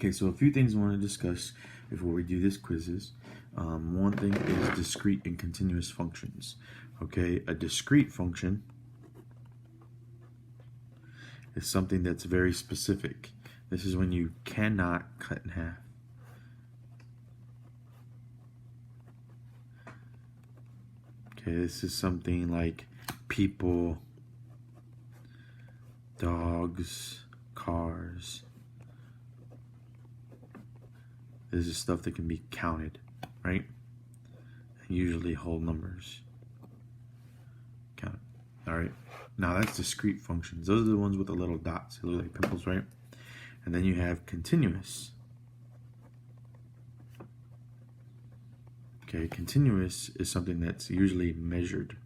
Okay, so a few things I want to discuss before we do this quizzes. One thing is discrete and continuous functions. Okay, a discrete function is something that's very specific. This is when you cannot cut in half. Okay, this is something like people, dogs, cars. This is stuff that can be counted, right? Usually whole numbers. Count. All right. Now that's discrete functions. Those are the ones with the little dots. They look like pimples, right? And then you have continuous. Okay, continuous is something that's usually measured.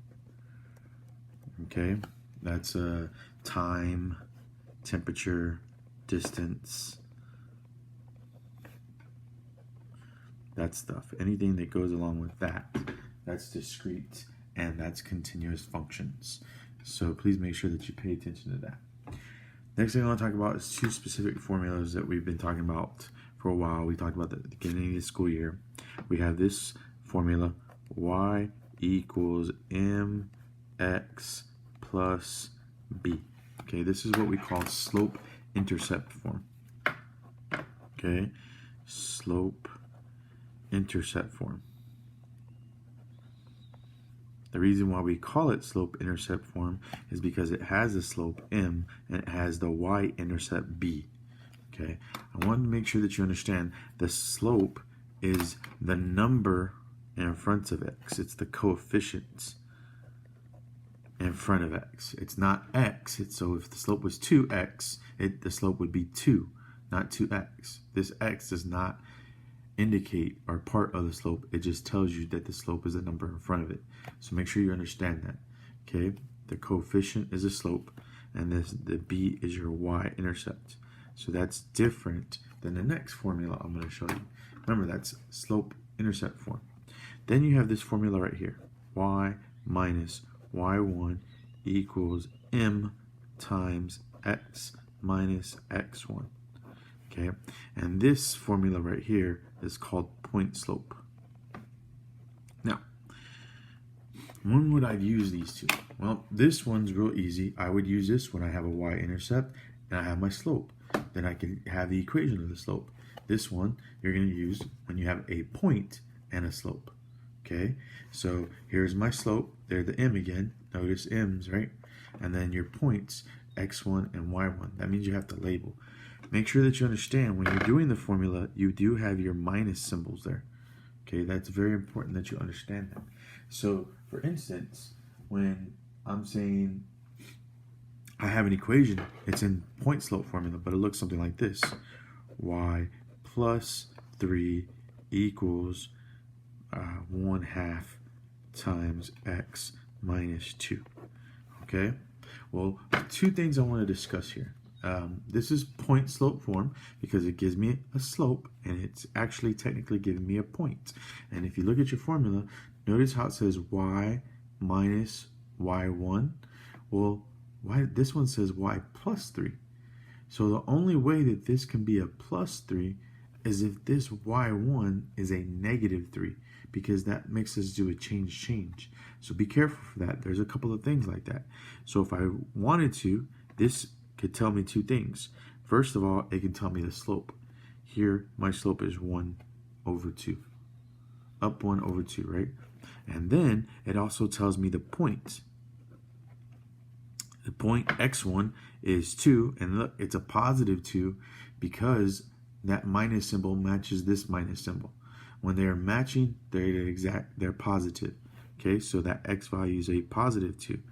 Okay, that's time, temperature, distance, that stuff. Anything that goes along with that, that's discrete and that's continuous functions. So please make sure that you pay attention to that. Next thing I want to talk about is two specific formulas that we've been talking about for a while. We talked about that at the beginning of the school year. We have this formula, y equals mx plus b. Okay, this is what we call slope-intercept form. Okay, slope-intercept form. The reason why we call it slope-intercept form is because it has a slope m and it has the y-intercept b. Okay, I want to make sure that you understand the slope is the number in front of x. It's the coefficients in front of x. It's not x. So if the slope was 2x, the slope would be 2, not 2x. This x does not indicate or part of the slope. It just tells you that the slope is a number in front of it. So make sure you understand that. Okay, the coefficient is a slope, and the b is your y-intercept. So that's different than the next formula I'm going to show you. Remember, that's slope-intercept form. Then you have this formula right here, y minus y1 equals m times x minus x1. Okay, and this formula right here is called point slope. Now, when would I use these two? Well, this one's real easy. I would use this when I have a y-intercept and I have my slope. Then I can have the equation of the slope. This one you're going to use when you have a point and a slope. Okay, so here's my slope. There the m again. Notice m's, right? And then your points, x1 and y1. That means you have to label. Make sure that you understand when you're doing the formula, you do have your minus symbols there. Okay, that's very important that you understand that. So, for instance, when I'm saying I have an equation, it's in point slope formula, but it looks something like this. Y plus 3 equals 1/2 times x minus 2. Okay, well, two things I want to discuss here. This is point slope form because it gives me a slope and it's actually technically giving me a point. And if you look at your formula, notice how it says y minus y1. Well, this one says y plus 3. So the only way that this can be a plus 3 is if this y1 is a negative 3, because that makes us do a change. So be careful for that. There's a couple of things like that. So if I wanted to, this could tell me two things. First of all, it can tell me the slope. Here, my slope is 1/2. Up 1/2, right? And then it also tells me the point. The point x1 is 2, and look, it's a positive 2 because that minus symbol matches this minus symbol. When they are matching, they're positive. Okay, so that x value is a positive 2.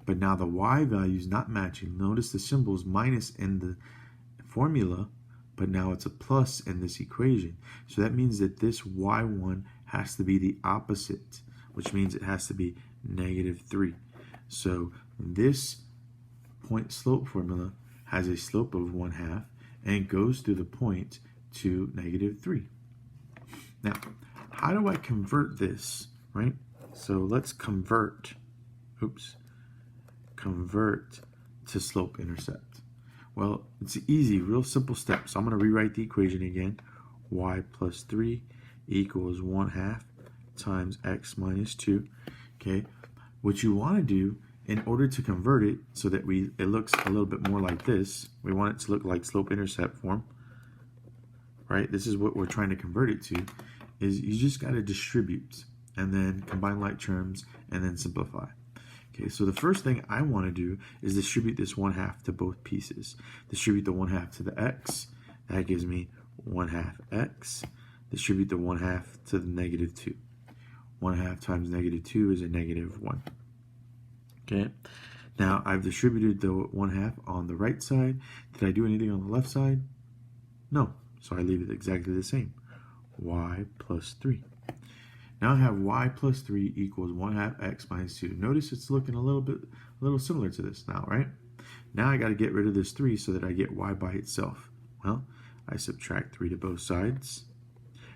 But now the y value is not matching. Notice the symbol is minus in the formula, but now it's a plus in this equation. So that means that this y1 has to be the opposite, which means it has to be negative 3. So this point slope formula has a slope of 1/2 and goes through the point to negative 3. Now, how do I convert this, right? So let's convert to slope intercept. Well, it's easy, real simple steps. So I'm going to rewrite the equation again. Y plus 3 equals 1/2 times x minus 2. Okay, what you want to do in order to convert it so that it looks a little bit more like this, we want it to look like slope-intercept form, right? This is what we're trying to convert it to, is you just got to distribute and then combine like terms and then simplify. Okay, so the first thing I want to do is distribute this 1/2 to both pieces. Distribute the 1/2 to the x, that gives me 1/2 x. Distribute the 1/2 to the negative 2. 1/2 times negative 2 is a negative 1. Okay, now I've distributed the 1/2 on the right side. Did I do anything on the left side? No, so I leave it exactly the same. Y plus 3. Now I have y plus 3 equals 1/2 x minus 2. Notice it's looking a little similar to this now, right? Now I got to get rid of this 3 so that I get y by itself. Well, I subtract 3 to both sides.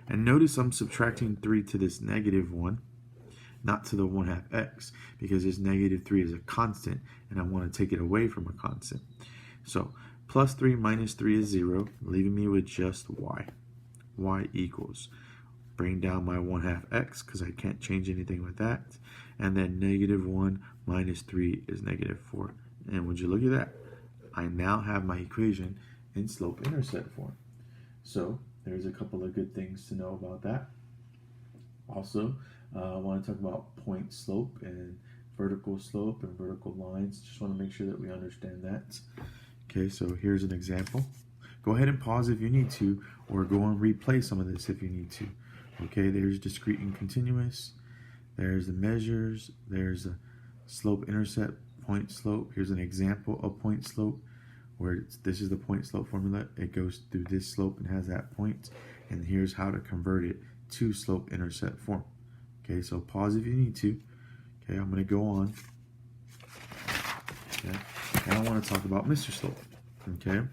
And notice I'm subtracting 3 to this negative 1, not to the 1/2 x, because this negative 3 is a constant, and I want to take it away from a constant. So, plus 3 minus 3 is 0, leaving me with just y. Y equals, bring down my 1/2 x, because I can't change anything with that, and then negative 1 minus 3 is negative 4. And would you look at that? I now have my equation in slope-intercept form. So, there's a couple of good things to know about that. Also, I want to talk about point slope and vertical lines. Just want to make sure that we understand that. Okay, so here's an example. Go ahead and pause if you need to, or go and replay some of this if you need to. Okay, there's discrete and continuous. There's the measures. There's a slope-intercept, point slope. Here's an example of point slope, where this is the point slope formula. It goes through this slope and has that point, and here's how to convert it to slope-intercept form. Okay, so pause if you need to. Okay, I'm going to go on. Okay, and I want to talk about Mr. Slope. Okay,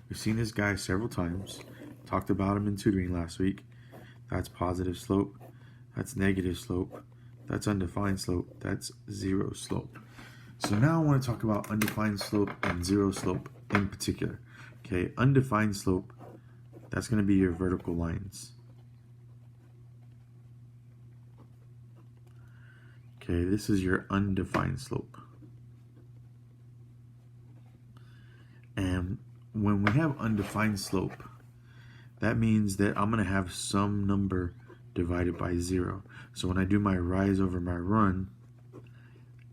we've seen this guy several times. Talked about him in tutoring last week. That's positive slope. That's negative slope. That's undefined slope. That's zero slope. So now I want to talk about undefined slope and zero slope in particular. Okay, undefined slope, that's going to be your vertical lines. Okay, this is your undefined slope. And when we have undefined slope, that means that I'm going to have some number divided by 0. So when I do my rise over my run,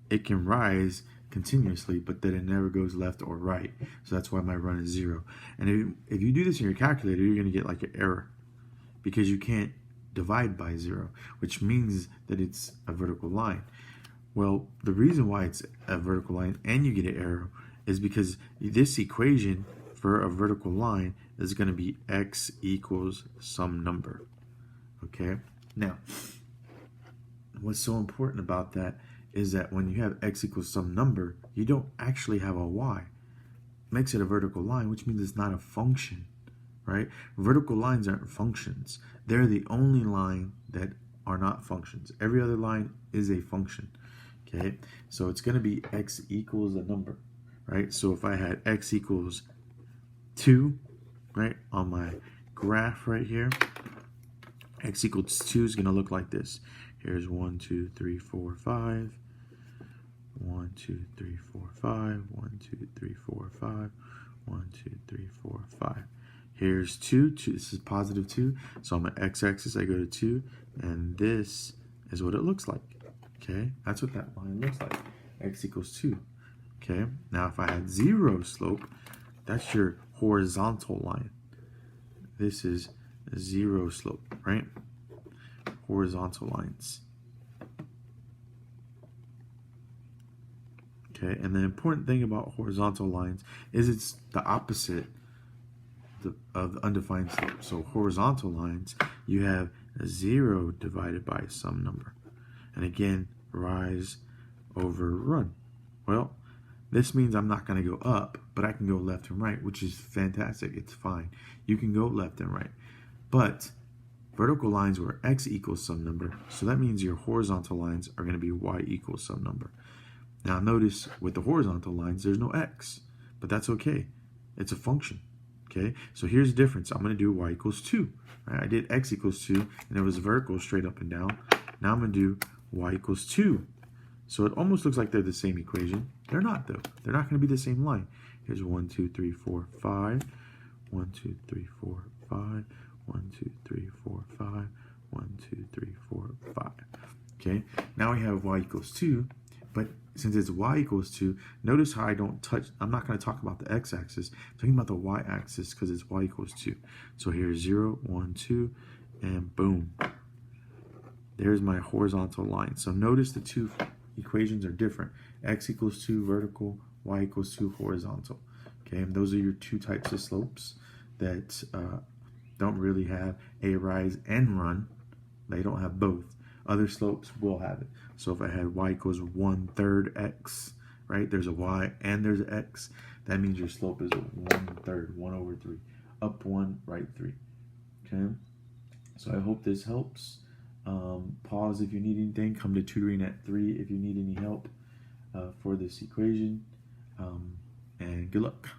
it can rise continuously, but then it never goes left or right. So that's why my run is 0. And if you do this in your calculator, you're going to get like an error, because you can't divide by 0, which means that it's a vertical line. Well, the reason why it's a vertical line and you get an arrow is because this equation for a vertical line is going to be x equals some number. Okay, now what's so important about that is that when you have x equals some number, you don't actually have a y. It makes it a vertical line, which means it's not a function, right? Vertical lines aren't functions. They're the only line that are not functions. Every other line is a function, okay? So it's going to be x equals a number, right? So if I had x equals 2, right, on my graph right here, x equals 2 is going to look like this. Here's 1, 2, 3, 4, 5. 1, 2, 3, 4, 5. 1, 2, 3, 4, 5. 1, 2, 3, 4, 5. Here's 2. This is positive 2. So on my x-axis, I go to 2. And this is what it looks like. Okay? That's what that line looks like. X equals 2. Okay? Now, if I had 0 slope, that's your horizontal line. This is 0 slope, right? Horizontal lines. Okay, and the important thing about horizontal lines is it's the opposite of the undefined slope. So horizontal lines, you have a 0 divided by some number. And again, rise over run. Well, this means I'm not going to go up, but I can go left and right, which is fantastic. It's fine. You can go left and right. But vertical lines where x equals some number, so that means your horizontal lines are going to be y equals some number. Now notice with the horizontal lines, there's no x, but that's okay. It's a function. Okay, so here's the difference. I'm going to do y equals 2. Right? I did x equals 2, and it was vertical straight up and down. Now I'm going to do y equals 2. So it almost looks like they're the same equation. They're not, though. They're not going to be the same line. Here's 1, 2, 3, 4, 5. 1, 2, 3, 4, 5. 1, 2, 3, 4, 5. 1, 2, 3, 4, 5. Okay, now we have y equals 2. But since it's y equals 2, notice how I don't touch, I'm not going to talk about the x-axis. I'm talking about the y-axis because it's y equals 2. So here's 0, 1, 2, and boom. There's my horizontal line. So notice the two equations are different. X equals 2 vertical, y equals 2 horizontal. Okay, and those are your two types of slopes that don't really have a rise and run. They don't have both. Other slopes will have it. So if I had y equals 1/3 x, right? There's a y and there's an x. That means your slope is 1/3, 1/3. Up 1, right 3. Okay? So I hope this helps. Pause if you need anything. Come to tutoring at 3 if you need any help for this equation. And good luck.